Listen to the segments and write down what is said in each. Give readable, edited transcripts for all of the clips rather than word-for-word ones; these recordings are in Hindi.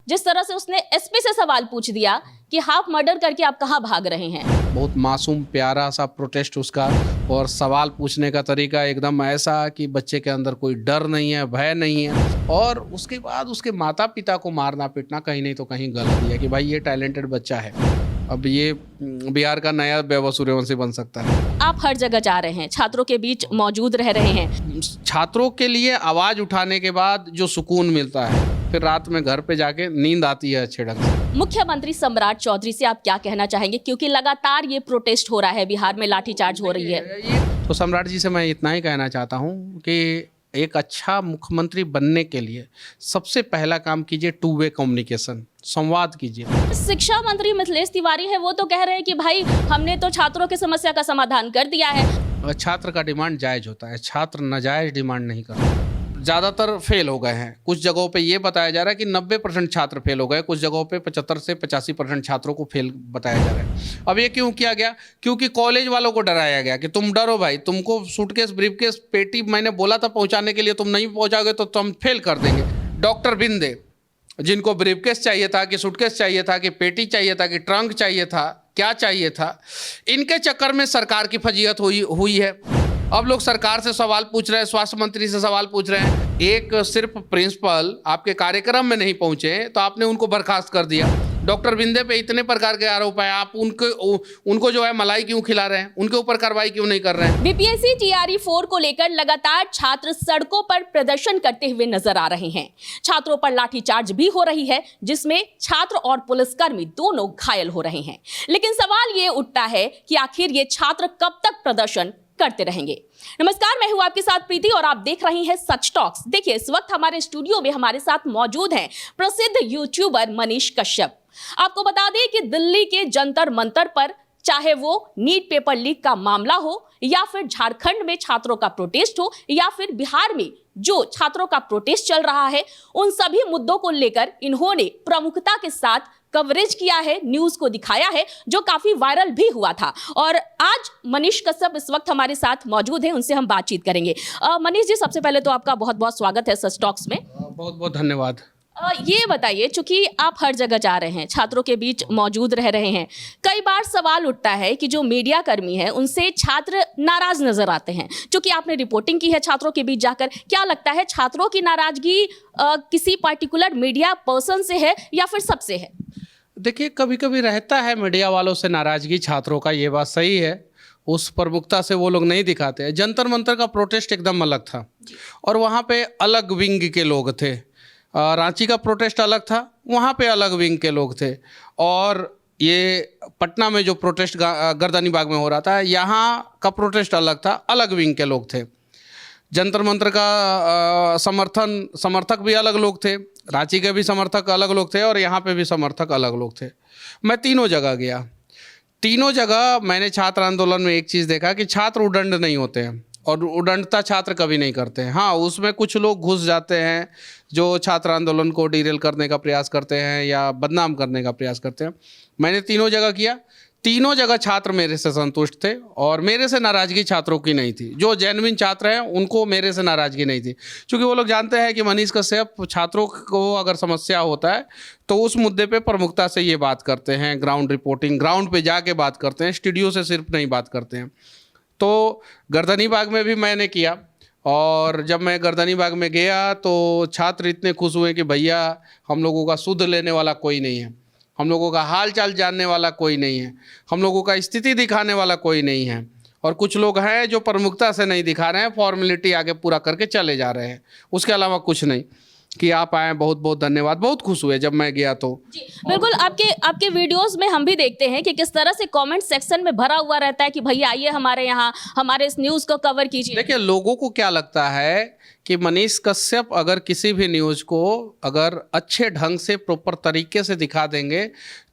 जिस तरह से उसने एसपी से सवाल पूछ दिया कि हाफ मर्डर करके आप कहां भाग रहे हैं। बहुत मासूम प्यारा सा प्रोटेस्ट उसका, और सवाल पूछने का तरीका एकदम ऐसा कि बच्चे के अंदर कोई डर नहीं है, भय नहीं है। और उसके बाद उसके माता पिता को मारना पीटना कहीं नहीं तो कहीं गलत है कि भाई ये टैलेंटेड बच्चा है, अब ये बिहार का नया वैभव सूर्यवंशी बन सकता है। आप हर जगह जा रहे हैं, छात्रों के बीच मौजूद रह रहे हैं। छात्रों के लिए आवाज उठाने के बाद जो सुकून मिलता है, फिर रात में घर पे जाके नींद आती है अच्छे ढंग से। मुख्यमंत्री सम्राट चौधरी से आप क्या कहना चाहेंगे, क्योंकि लगातार ये प्रोटेस्ट हो रहा है, बिहार में लाठीचार्ज हो रही है। तो सम्राट जी से मैं इतना ही कहना चाहता हूँ कि एक अच्छा मुख्यमंत्री बनने के लिए सबसे पहला काम कीजिए टू वे कम्युनिकेशन, संवाद कीजिए। शिक्षा मंत्री मिथिलेश तिवारी है, वो तो कह रहे हैं कि भाई हमने तो छात्रों की समस्या का समाधान कर दिया है। छात्र का डिमांड जायज होता है, छात्र नाजायज डिमांड नहीं करते। ज़्यादातर फेल हो गए हैं, कुछ जगहों पे ये बताया जा रहा है कि 90% छात्र फेल हो गए, कुछ जगहों पे 75 से 85% छात्रों को फेल बताया जा रहा है। अब ये क्यों किया गया? क्योंकि कॉलेज वालों को डराया गया कि तुम डरो भाई, तुमको सूटकेस ब्रीफकेस पेटी मैंने बोला था पहुंचाने के लिए, तुम नहीं पहुंचाओगे तो तुम फेल कर देंगे। डॉक्टर बिंदे जिनको ब्रीफकेस चाहिए था, कि सूटकेस चाहिए था, कि पेटी चाहिए था, कि ट्रंक चाहिए था, क्या चाहिए था, इनके चक्कर में सरकार की फजीहत हुई है। अब लोग सरकार से सवाल पूछ रहे हैं, स्वास्थ्य मंत्री से सवाल पूछ रहे हैं। एक सिर्फ प्रिंसिपल आपके कार्यक्रम में नहीं पहुंचे तो आपने उनको बर्खास्त कर दिया। डॉक्टर बिंदे पे इतने प्रकार के आरोप है, आप उनको जो है मलाई क्यों खिला रहे हैं, उनके ऊपर कार्रवाई क्यों नहीं कर रहे हैं? बीपीएससी टीआरई 4 को लेकर लगातार छात्र सड़कों पर प्रदर्शन करते हुए नजर आ रहे हैं। छात्रों पर लाठीचार्ज भी हो रही है, जिसमें छात्र और पुलिसकर्मी दोनों घायल हो रहे हैं। लेकिन सवाल ये उठता है कि आखिर ये छात्र कब तक प्रदर्शन करते रहेंगे। नमस्कार, मैं हूं आपके साथ प्रीति और आप देख रहे हैं सच टॉक्स। देखिए, इस वक्त हमारे स्टूडियो में हमारे साथ मौजूद हैं प्रसिद्ध यूट्यूबर मनीष कश्यप। आपको बता दें कि दिल्ली के जंतर मंतर पर, चाहे वो नीट पेपर लीक का मामला हो, या फिर झारखंड में छात्रों का प्रोटेस्ट हो, या फिर बिहार में जो छात्रों का प्रोटेस्ट चल रहा है, उन सभी मुद्दों को लेकर इन्होंने प्रमुखता के साथ कवरेज किया है, न्यूज को दिखाया है, जो काफी वायरल भी हुआ था। और आज मनीष कश्यप इस वक्त हमारे साथ मौजूद हैं, उनसे हम बातचीत करेंगे। मनीष जी, सबसे पहले तो आपका बहुत बहुत स्वागत है सच टॉक्स में। बहुत बहुत धन्यवाद। ये बताइए, चूंकि आप हर जगह जा रहे हैं, छात्रों के बीच मौजूद रह रहे हैं, कई बार सवाल उठता है कि जो मीडिया कर्मी है उनसे छात्र नाराज नजर आते हैं। चूंकि आपने रिपोर्टिंग की है छात्रों के बीच जाकर, क्या लगता है छात्रों की नाराजगी किसी पार्टिकुलर मीडिया पर्सन से है या फिर सबसे है? देखिए, कभी कभी रहता है मीडिया वालों से नाराजगी छात्रों का, ये बात सही है, उस प्रमुखता से वो लोग नहीं दिखाते हैं। जंतर मंतर का प्रोटेस्ट एकदम अलग था और वहाँ पे अलग विंग के लोग थे। रांची का प्रोटेस्ट अलग था, वहाँ पे अलग विंग के लोग थे। और ये पटना में जो प्रोटेस्ट गर्दनी बाग में हो रहा था, यहाँ का प्रोटेस्ट अलग था, अलग विंग के लोग थे। जंतर मंतर का समर्थक भी अलग लोग थे, रांची के भी समर्थक अलग लोग थे और यहाँ पे भी समर्थक अलग लोग थे। मैं तीनों जगह गया, तीनों जगह मैंने छात्र आंदोलन में एक चीज़ देखा कि छात्र उदंड नहीं होते हैं और उदंडता छात्र कभी नहीं करते हैं। हाँ, उसमें कुछ लोग घुस जाते हैं जो छात्र आंदोलन को डिरेल करने का प्रयास करते हैं या बदनाम करने का प्रयास करते हैं। मैंने तीनों जगह किया, तीनों जगह छात्र मेरे से संतुष्ट थे और मेरे से नाराज़गी छात्रों की नहीं थी। जो जेन्युइन छात्र हैं उनको मेरे से नाराज़गी नहीं थी, क्योंकि वो लोग जानते हैं कि मनीष कश्यप छात्रों को अगर समस्या होता है तो उस मुद्दे पे प्रमुखता से ये बात करते हैं, ग्राउंड रिपोर्टिंग, ग्राउंड पे जाके बात करते हैं, स्टूडियो से सिर्फ नहीं बात करते हैं। तो गर्दनी बाग में भी मैंने किया और जब मैं गर्दनी बाग में गया तो छात्र इतने खुश हुए कि भैया हम लोगों का सुध लेने वाला कोई नहीं है, हम लोगों का हाल चाल जानने वाला कोई नहीं है, हम लोगों का स्थिति दिखाने वाला कोई नहीं है। और कुछ लोग हैं जो प्रमुखता से नहीं दिखा रहे हैं, फॉर्मेलिटी आगे पूरा करके चले जा रहे हैं, उसके अलावा कुछ नहीं। कि आप आए, बहुत बहुत धन्यवाद। बहुत खुश हुए जब मैं गया तो। जी बिल्कुल, आपके वीडियोस में हम भी देखते हैं कि किस तरह से कमेंट सेक्शन में भरा हुआ रहता है कि भैया आइए हमारे यहाँ, हमारे इस न्यूज़ को कवर कीजिए। देखिए, लोगों को क्या लगता है कि मनीष कश्यप अगर किसी भी न्यूज़ को अगर अच्छे ढंग से प्रॉपर तरीके से दिखा देंगे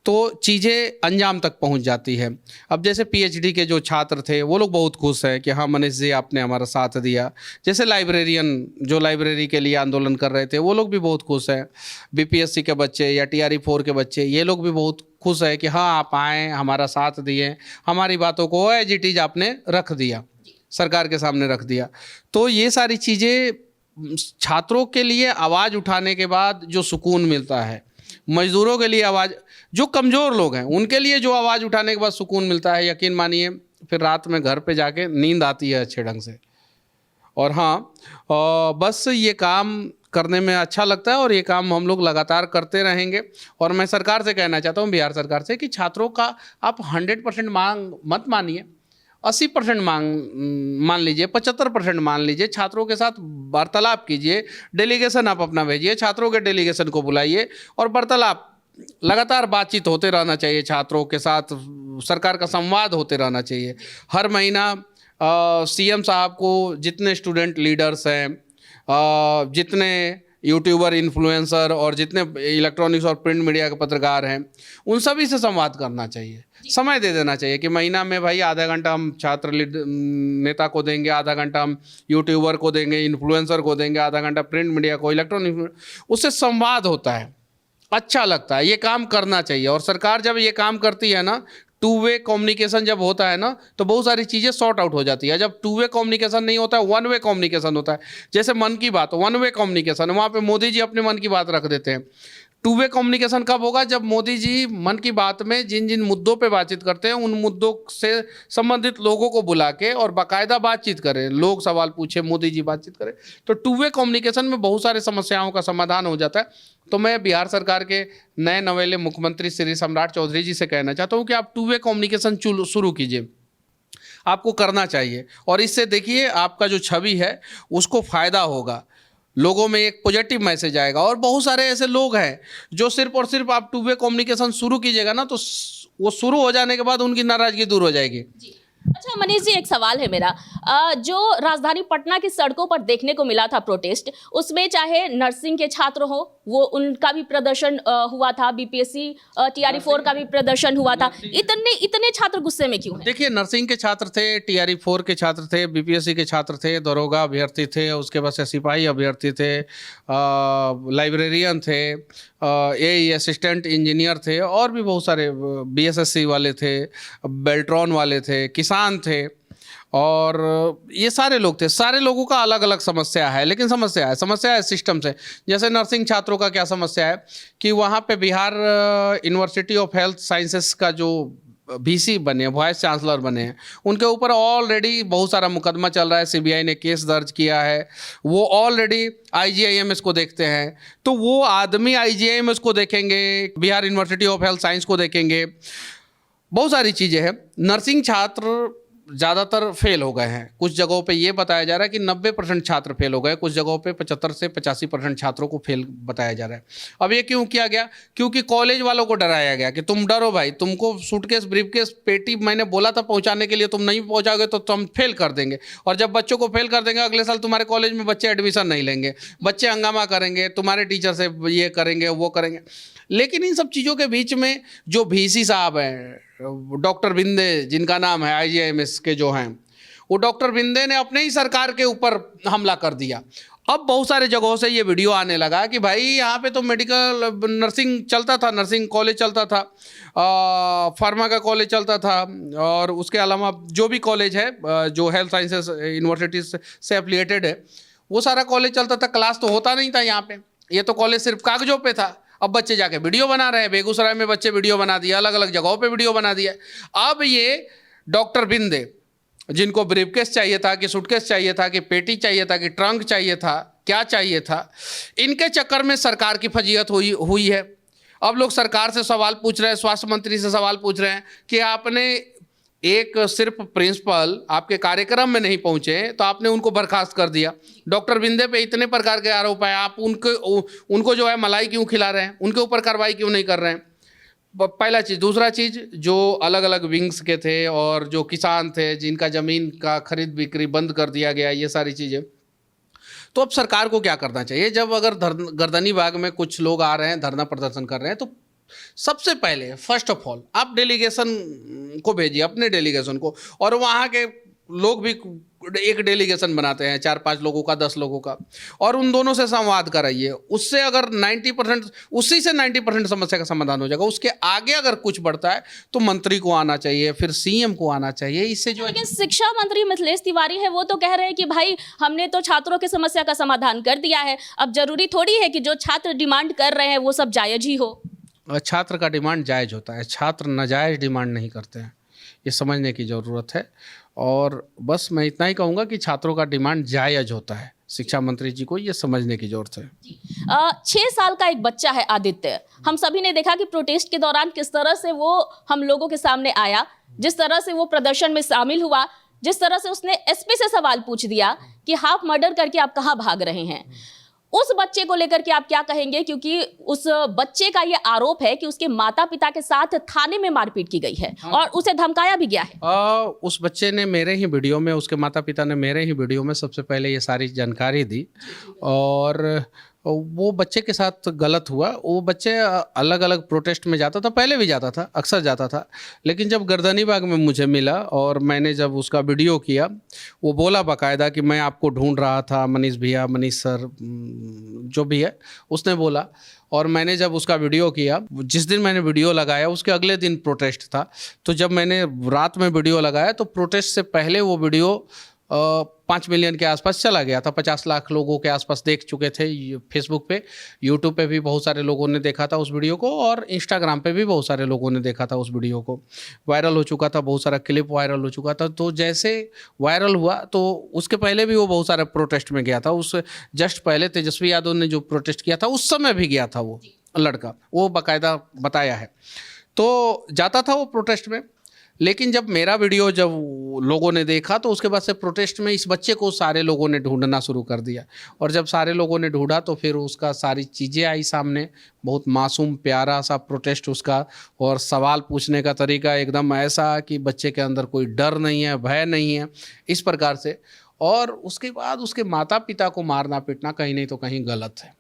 तो चीज़ें अंजाम तक पहुंच जाती है। अब जैसे पीएचडी के जो छात्र थे वो लोग बहुत खुश हैं कि हाँ मनीष जी आपने हमारा साथ दिया। जैसे लाइब्रेरियन जो लाइब्रेरी के लिए आंदोलन कर रहे थे वो लोग भी बहुत खुश हैं। बीपीएससी के बच्चे या टीआरई 4 के बच्चे, ये लोग भी बहुत खुश है कि हाँ आप आए, हमारा साथ दिए, हमारी बातों को एज इट इज आपने रख दिया, सरकार के सामने रख दिया। तो ये सारी चीज़ें छात्रों के लिए आवाज़ उठाने के बाद जो सुकून मिलता है, मजदूरों के लिए आवाज़, जो कमज़ोर लोग हैं उनके लिए जो आवाज़ उठाने के बाद सुकून मिलता है, यकीन मानिए फिर रात में घर पे जाके नींद आती है अच्छे ढंग से। और हाँ, बस ये काम करने में अच्छा लगता है और ये काम हम लोग लगातार करते रहेंगे। और मैं सरकार से कहना चाहता हूँ, बिहार सरकार से, कि छात्रों का आप 100% मांग मत मानिए, 80% मान लीजिए, 75% मान लीजिए। छात्रों के साथ वार्तालाप कीजिए, डेलीगेशन आप अपना भेजिए, छात्रों के डेलीगेशन को बुलाइए और वार्तालाप, लगातार बातचीत होते रहना चाहिए छात्रों के साथ, सरकार का संवाद होते रहना चाहिए। हर महीना सीएम साहब को जितने स्टूडेंट लीडर्स हैं, जितने यूट्यूबर, इन्फ्लुएंसर और जितने इलेक्ट्रॉनिक्स और प्रिंट मीडिया के पत्रकार हैं, उन सभी से संवाद करना चाहिए, समय दे देना चाहिए कि महीना में भाई आधा घंटा हम छात्र नेता को देंगे, आधा घंटा हम यूट्यूबर को देंगे, इन्फ्लुएंसर को देंगे, आधा घंटा प्रिंट मीडिया को, इलेक्ट्रॉनिक, उससे संवाद होता है, अच्छा लगता है, ये काम करना चाहिए। और सरकार जब ये काम करती है ना, टू वे कम्युनिकेशन जब होता है ना, तो बहुत सारी चीज़ें सॉर्ट आउट हो जाती है। जब टू वे कम्युनिकेशन नहीं होता है, वन वे कम्युनिकेशन होता है। जैसे मन की बात, वन वे कम्युनिकेशन, वहाँ पे मोदी जी अपने मन की बात रख देते हैं। टू वे कम्युनिकेशन कब होगा? जब मोदी जी मन की बात में जिन जिन मुद्दों पे बातचीत करते हैं, उन मुद्दों से संबंधित लोगों को बुला के और बाकायदा बातचीत करें, लोग सवाल पूछे, मोदी जी बातचीत करें, तो टू वे कम्युनिकेशन में बहुत सारे समस्याओं का समाधान हो जाता है। तो मैं बिहार सरकार के नए नवेले मुख्यमंत्री श्री सम्राट चौधरी जी से कहना चाहता हूँ कि आप टू वे कम्युनिकेशन शुरू कीजिए, आपको करना चाहिए। और इससे देखिए आपका जो छवि है उसको फ़ायदा होगा, लोगों में एक पॉजिटिव मैसेज आएगा। और बहुत सारे ऐसे लोग हैं जो सिर्फ और सिर्फ आप टू वे कम्युनिकेशन शुरू कीजिएगा ना, तो वो शुरू हो जाने के बाद उनकी नाराज़गी दूर हो जाएगी। अच्छा मनीष जी, एक सवाल है मेरा, जो राजधानी पटना की सड़कों पर देखने को मिला था प्रोटेस्ट, उसमें चाहे नर्सिंग के छात्र हो, वो उनका भी प्रदर्शन हुआ था, बीपीएससी टीआरई 4 का भी प्रदर्शन हुआ था, इतने छात्र गुस्से में क्यों हैं? देखिए, नर्सिंग के छात्र थे, टीआरई 4 के छात्र थे, बीपीएससी के छात्र थे, दरोगा अभ्यर्थी थे, उसके बाद से सिपाही अभ्यर्थी थे, लाइब्रेरियन थे, एई असिस्टेंट इंजीनियर थे, और भी बहुत सारे बीएसएससी वाले थे, बेल्ट्रॉन वाले थे, किसान थे, और ये सारे लोग थे। सारे लोगों का अलग अलग समस्या है, लेकिन समस्या है सिस्टम से। जैसे नर्सिंग छात्रों का क्या समस्या है कि वहाँ पे Bihar university of health sciences का जो वीसी बने, वाइस चांसलर बने हैं, उनके ऊपर ऑलरेडी बहुत सारा मुकदमा चल रहा है, सीबीआई ने केस दर्ज किया है, वो ऑलरेडी आईजीआईएमएस को देखते हैं। तो वो आदमी आईजीआईएमएस को देखेंगे, Bihar university of health science को देखेंगे, बहुत सारी चीज़ें हैं। नर्सिंग छात्र ज़्यादातर फेल हो गए हैं। कुछ जगहों पे ये बताया जा रहा है कि 90% छात्र फेल हो गए, कुछ जगहों पे 75 से 85% छात्रों को फेल बताया जा रहा है। अब ये क्यों किया गया? क्योंकि कॉलेज वालों को डराया गया कि तुम डरो भाई, तुमको सूटकेस, ब्रीफकेस, पेटी मैंने बोला था पहुंचाने के लिए, तुम नहीं पहुंचाओगे तो तुम फेल कर देंगे। और जब बच्चों को फेल कर देंगे, अगले साल तुम्हारे कॉलेज में बच्चे एडमिशन नहीं लेंगे, बच्चे हंगामा करेंगे, तुम्हारे टीचर से ये करेंगे वो करेंगे। लेकिन इन सब चीज़ों के बीच में जो वीसी साहब हैं, डॉक्टर बिंदे जिनका नाम है, आईजीआईएमएस के जो हैं, वो डॉक्टर बिंदे ने अपने ही सरकार के ऊपर हमला कर दिया। अब बहुत सारे जगहों से ये वीडियो आने लगा कि भाई यहाँ पे तो मेडिकल नर्सिंग चलता था, नर्सिंग कॉलेज चलता था, फार्मा का कॉलेज चलता था, और उसके अलावा जो भी कॉलेज है जो हेल्थ साइंसेस यूनिवर्सिटीज से एफिलिएटेड है, वो सारा कॉलेज चलता था। क्लास तो होता नहीं था यहाँ पे, ये तो कॉलेज सिर्फ कागजों पे था। अब बच्चे जाके वीडियो बना रहे हैं, बेगूसराय में बच्चे वीडियो बना दिया, अलग अलग जगहों पे वीडियो बना दिया। अब ये डॉक्टर बिंदे, जिनको ब्रीफकेस चाहिए था, कि सूटकेस चाहिए था, कि पेटी चाहिए था, कि ट्रंक चाहिए था, क्या चाहिए था, इनके चक्कर में सरकार की फजीहत हुई है। अब लोग सरकार से सवाल पूछ रहे हैं, स्वास्थ्य मंत्री से सवाल पूछ रहे हैं कि आपने एक सिर्फ प्रिंसिपल आपके कार्यक्रम में नहीं पहुंचे तो आपने उनको बर्खास्त कर दिया। डॉक्टर बिंदे पे इतने प्रकार के आरोप है, आप उनको जो है मलाई क्यों खिला रहे हैं, उनके ऊपर कार्रवाई क्यों नहीं कर रहे हैं? पहला चीज़। दूसरा चीज़, जो अलग अलग विंग्स के थे और जो किसान थे जिनका ज़मीन का खरीद बिक्री बंद कर दिया गया, ये सारी चीज़ें। तो अब सरकार को क्या करना चाहिए? जब अगर गर्दनी बाग में कुछ लोग आ रहे हैं, धरना प्रदर्शन कर रहे हैं, तो सबसे पहले फर्स्ट ऑफ ऑल आप डेलीगेशन को भेजिए, अपने डेलीगेशन को, और वहाँ के लोग भी एक डेलीगेशन बनाते हैं 4-5 लोगों का, 10 लोगों का, और उन दोनों से संवाद कराइए। उससे अगर 90% उसी से 90% समस्या का समाधान हो जाएगा। उसके आगे अगर कुछ बढ़ता है तो मंत्री को आना चाहिए, फिर सीएम को आना चाहिए। इससे जो लेकिन शिक्षा मंत्री मिथिलेश तिवारी है वो तो कह रहे हैं कि भाई हमने तो छात्रों की समस्या का समाधान कर दिया है, अब जरूरी थोड़ी है कि जो छात्र डिमांड कर रहे हैं वो सब जायज ही हो। छात्र का डिमांड जायज होता है, छात्र नाजायज डिमांड नहीं करते हैं, ये समझने की ज़रूरत है। और बस मैं इतना ही कहूँगा कि छात्रों का डिमांड जायज होता है, शिक्षा मंत्री जी को ये समझने की ज़रूरत है। 6 साल का एक बच्चा है आदित्य, हम सभी ने देखा कि प्रोटेस्ट के दौरान किस तरह से वो हम लोगों के सामने आया, जिस तरह से वो प्रदर्शन में शामिल हुआ, जिस तरह से उसने एसपी से सवाल पूछ दिया कि हाफ मर्डर करके आप कहाँ भाग रहे हैं। उस बच्चे को लेकर के आप क्या कहेंगे, क्योंकि उस बच्चे का ये आरोप है कि उसके माता पिता के साथ थाने में मारपीट की गई है और उसे धमकाया भी गया है। उस बच्चे ने मेरे ही वीडियो में, उसके माता पिता ने मेरे ही वीडियो में सबसे पहले ये सारी जानकारी दी, और वो बच्चे के साथ गलत हुआ। वो बच्चे अलग अलग प्रोटेस्ट में जाता था, पहले भी जाता था, अक्सर जाता था, लेकिन जब गर्दनीबाग में मुझे मिला और मैंने जब उसका वीडियो किया, वो बोला बाकायदा कि मैं आपको ढूंढ रहा था, मनीष भैया, मनीष सर जो भी है, उसने बोला। और मैंने जब उसका वीडियो किया, जिस दिन मैंने वीडियो लगाया उसके अगले दिन प्रोटेस्ट था, तो जब मैंने रात में वीडियो लगाया तो प्रोटेस्ट से पहले वो वीडियो 5 मिलियन के आसपास चला गया था। 50 लाख लोगों के आसपास देख चुके थे फेसबुक पे, यूट्यूब पे भी बहुत सारे लोगों ने देखा था उस वीडियो को, और इंस्टाग्राम पे भी बहुत सारे लोगों ने देखा था उस वीडियो को। वायरल हो चुका था, बहुत सारा क्लिप वायरल हो चुका था। तो जैसे वायरल हुआ तो उसके पहले भी वो बहुत सारे प्रोटेस्ट में गया था। उस जस्ट पहले तेजस्वी यादव ने जो प्रोटेस्ट किया था उस समय भी गया था वो लड़का, वो बाकायदा बताया है। तो जाता था वो प्रोटेस्ट में, लेकिन जब मेरा वीडियो जब लोगों ने देखा तो उसके बाद से प्रोटेस्ट में इस बच्चे को सारे लोगों ने ढूंढना शुरू कर दिया। और जब सारे लोगों ने ढूंढा तो फिर उसका सारी चीज़ें आई सामने, बहुत मासूम प्यारा सा प्रोटेस्ट उसका, और सवाल पूछने का तरीका एकदम ऐसा कि बच्चे के अंदर कोई डर नहीं है, भय नहीं है, इस प्रकार से। और उसके बाद उसके माता पिता को मारना पीटना कहीं नहीं तो कहीं गलत है।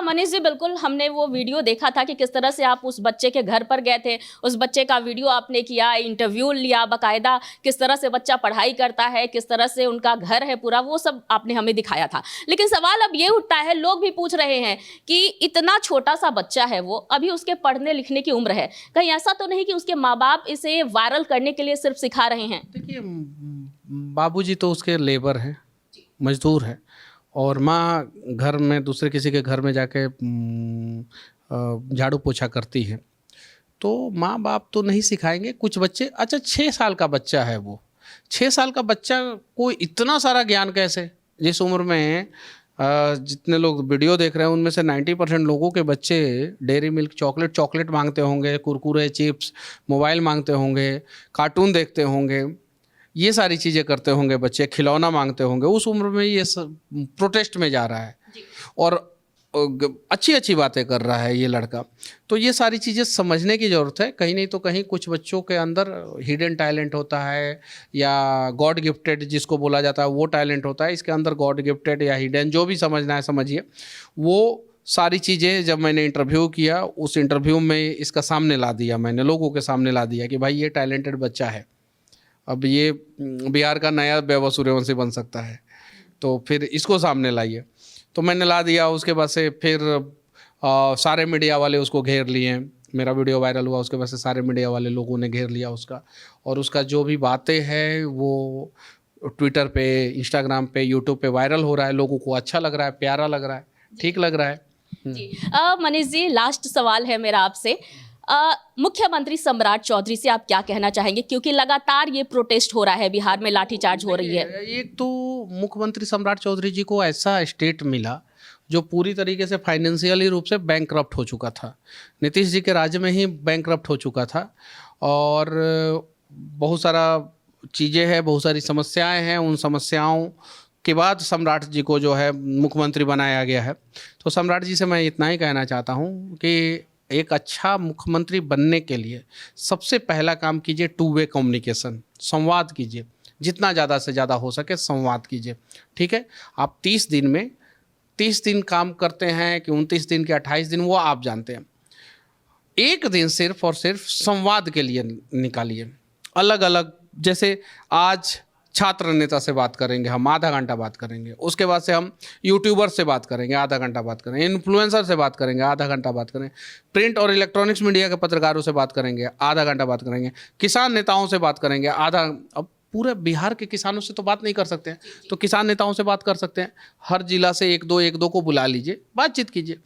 मनीष जी, बिल्कुल हमने वो वीडियो देखा था कि किस तरह से आप उस बच्चे के घर पर गए थे, उस बच्चे का वीडियो आपने किया, इंटरव्यू लिया बाकायदा, किस तरह से बच्चा पढ़ाई करता है, किस तरह से उनका घर है पूरा, वो सब आपने हमें दिखाया था। लेकिन सवाल अब ये उठता है, लोग भी पूछ रहे हैं कि इतना छोटा सा बच्चा है, वो अभी उसके पढ़ने लिखने की उम्र है, कहीं ऐसा तो नहीं कि उसके माँ बाप इसे वायरल करने के लिए सिर्फ सिखा रहे हैं? देखिए, बाबूजी तो उसके लेबर हैं, मजदूर है, और माँ घर में दूसरे किसी के घर में जाके झाड़ू पोछा करती है। तो माँ बाप तो नहीं सिखाएंगे। कुछ बच्चे, अच्छा 6 साल का बच्चा है, वो 6 साल का बच्चा को इतना सारा ज्ञान कैसे, जिस उम्र में जितने लोग वीडियो देख रहे हैं उनमें से 90% लोगों के बच्चे डेयरी मिल्क चॉकलेट मांगते होंगे, कुरकुरे, चिप्स, मोबाइल मांगते होंगे, कार्टून देखते होंगे, ये सारी चीज़ें करते होंगे बच्चे, खिलौना मांगते होंगे। उस उम्र में ये प्रोटेस्ट में जा रहा है और अच्छी अच्छी बातें कर रहा है ये लड़का। तो ये सारी चीज़ें समझने की ज़रूरत है। कहीं नहीं तो कहीं कुछ बच्चों के अंदर हिडन टैलेंट होता है, या गॉड गिफ्टेड जिसको बोला जाता है वो टैलेंट होता है। इसके अंदर गॉड गिफ्टेड या हिडन जो भी समझना है समझिए। वो सारी चीज़ें जब मैंने इंटरव्यू किया, उस इंटरव्यू में इसका सामने ला दिया, मैंने लोगों के सामने ला दिया कि भाई ये टैलेंटेड बच्चा है, अब ये बिहार का नया वैभव सूर्यवंशी बन सकता है, तो फिर इसको सामने लाइए। तो मैंने ला दिया। उसके बाद से फिर सारे मीडिया वाले उसको घेर लिए। मेरा वीडियो वायरल हुआ, उसके बाद से सारे मीडिया वाले लोगों ने घेर लिया उसका, और उसका जो भी बातें हैं वो ट्विटर पे, इंस्टाग्राम पे, यूट्यूब पे वायरल हो रहा है। लोगों को अच्छा लग रहा है, प्यारा लग रहा है, ठीक लग रहा है। जी मनीष जी, लास्ट सवाल है मेरा आपसे। मुख्यमंत्री सम्राट चौधरी से आप क्या कहना चाहेंगे, क्योंकि लगातार ये प्रोटेस्ट हो रहा है, बिहार में लाठीचार्ज हो रही है। एक तो मुख्यमंत्री सम्राट चौधरी जी को ऐसा स्टेट मिला जो पूरी तरीके से फाइनेंशियली रूप से बैंकक्रप्ट हो चुका था। नीतीश जी के राज्य में ही बैंकक्रप्ट हो चुका था, और बहुत सारा चीज़ें हैं, बहुत सारी समस्याएं हैं। उन समस्याओं के बाद सम्राट जी को जो है मुख्यमंत्री बनाया गया है। तो सम्राट जी से मैं इतना ही कहना चाहता हूँ कि एक अच्छा मुख्यमंत्री बनने के लिए सबसे पहला काम कीजिए टू वे कम्युनिकेशन, संवाद कीजिए, जितना ज़्यादा से ज़्यादा हो सके संवाद कीजिए। ठीक है, आप 30 दिन में 30 दिन काम करते हैं कि 29 दिन के 28 दिन, वो आप जानते हैं। एक दिन सिर्फ और सिर्फ संवाद के लिए निकालिए। अलग अलग, जैसे आज छात्र नेता से बात करेंगे, हम आधा घंटा बात करेंगे। उसके बाद से हम यूट्यूबर से बात करेंगे, आधा घंटा बात करेंगे। इन्फ्लुएंसर से बात करेंगे, आधा घंटा बात करेंगे। प्रिंट और इलेक्ट्रॉनिक्स मीडिया के पत्रकारों से बात करेंगे, आधा घंटा बात करेंगे। किसान नेताओं से बात करेंगे, आधा। अब पूरे बिहार के किसानों से तो बात नहीं कर सकते हैं, तो किसान नेताओं से बात कर सकते हैं। हर जिला से एक दो को बुला लीजिए, बातचीत कीजिए।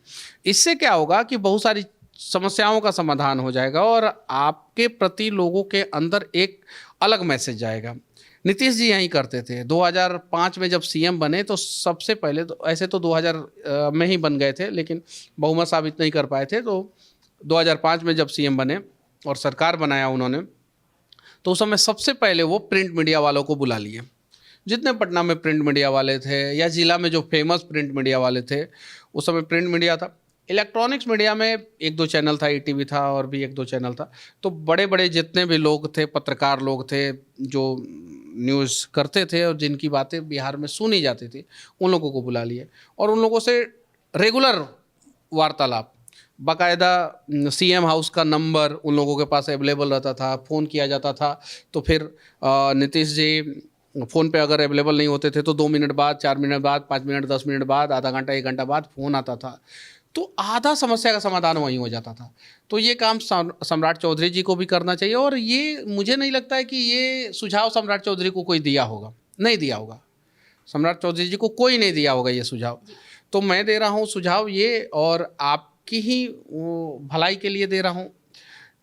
इससे क्या होगा कि बहुत सारी समस्याओं का समाधान हो जाएगा और आपके प्रति लोगों के अंदर एक अलग मैसेज जाएगा। नीतीश जी यही करते थे। 2005 में जब सीएम बने तो सबसे पहले तो ऐसे तो 2000 में ही बन गए थे, लेकिन बहुमत साबित नहीं कर पाए थे। तो 2005 में जब सीएम बने और सरकार बनाया उन्होंने, तो उस समय सबसे पहले वो प्रिंट मीडिया वालों को बुला लिए। जितने पटना में प्रिंट मीडिया वाले थे या जिला में जो फेमस प्रिंट मीडिया वाले थे, उस समय प्रिंट मीडिया था। इलेक्ट्रॉनिक्स मीडिया में एक दो चैनल था, ईटीवी था और भी एक दो चैनल था। तो बड़े बड़े जितने भी लोग थे, पत्रकार लोग थे जो न्यूज़ करते थे और जिनकी बातें बिहार में सुनी जाती थी, उन लोगों को बुला लिए और उन लोगों से रेगुलर वार्तालाप, बाकायदा सीएम हाउस का नंबर उन लोगों के पास अवेलेबल रहता था, फ़ोन किया जाता था। तो फिर नीतीश जी फ़ोन पे अगर अवेलेबल नहीं होते थे तो 2 मिनट बाद, 4 मिनट बाद, 5 मिनट, 10 मिनट बाद, आधा घंटा, 1 घंटा बाद फ़ोन आता था। तो आधा समस्या का समाधान वहीं हो जाता था। तो ये काम सम्राट चौधरी जी को भी करना चाहिए और ये मुझे नहीं लगता है कि ये सुझाव सम्राट चौधरी को कोई दिया होगा, नहीं दिया होगा। सम्राट चौधरी जी को कोई नहीं दिया होगा ये सुझाव। तो मैं दे रहा हूँ सुझाव ये, और आपकी ही भलाई के लिए दे रहा हूँ।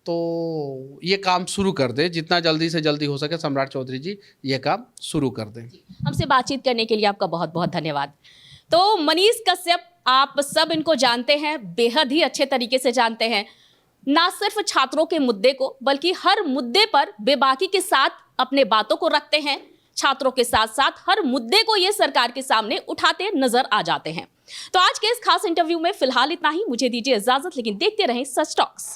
तो ये काम शुरू कर दे, जितना जल्दी से जल्दी हो सके सम्राट चौधरी जी ये काम शुरू कर दें। हमसे बातचीत करने के लिए आपका बहुत बहुत धन्यवाद। तो मनीष कश्यप, आप सब इनको जानते हैं, बेहद ही अच्छे तरीके से जानते हैं। ना सिर्फ छात्रों के मुद्दे को, बल्कि हर मुद्दे पर बेबाकी के साथ अपने बातों को रखते हैं। छात्रों के साथ साथ हर मुद्दे को ये सरकार के सामने उठाते नजर आ जाते हैं। तो आज के इस खास इंटरव्यू में फिलहाल इतना ही। मुझे दीजिए इजाजत, लेकिन देखते रहें सच टॉक्स।